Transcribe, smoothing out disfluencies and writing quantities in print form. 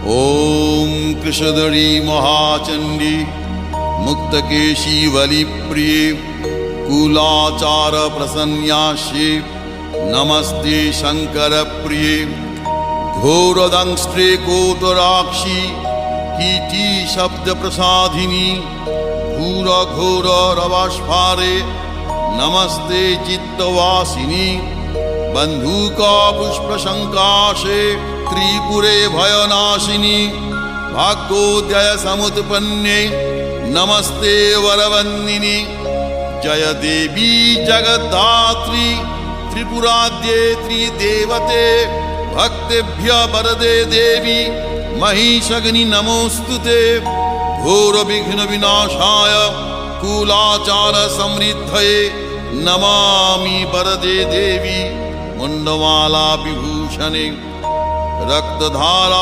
ॐ कृशधरी महाचण्डी मुक्तकेशी वलिप्रिये कुलाचार प्रसन्यास्ये नमस्ते शङ्करप्रिये घोरदंष्ट्रे कोटराक्षी कीटी शब्दप्रसादिनी घोरघोररवस्फारे नमस्ते चित्तवासिनी बन्धुका पुष्पशङ्काशे त्रिपुरे भयनाशिनी भाग्योदय समुत्पन्ने नमस्ते वरवन्दिनी जय देवी जगद्धात्री त्रिपुराद्ये त्रिदेवते भक्तेभ्य वरदे देवी महिषग्नि नमोस्तुते घोर विघ्न विनाशाय कुलाचार समृद्धये नमामि वरदे देवी मुंडमाला विभूषणे रक्तधारा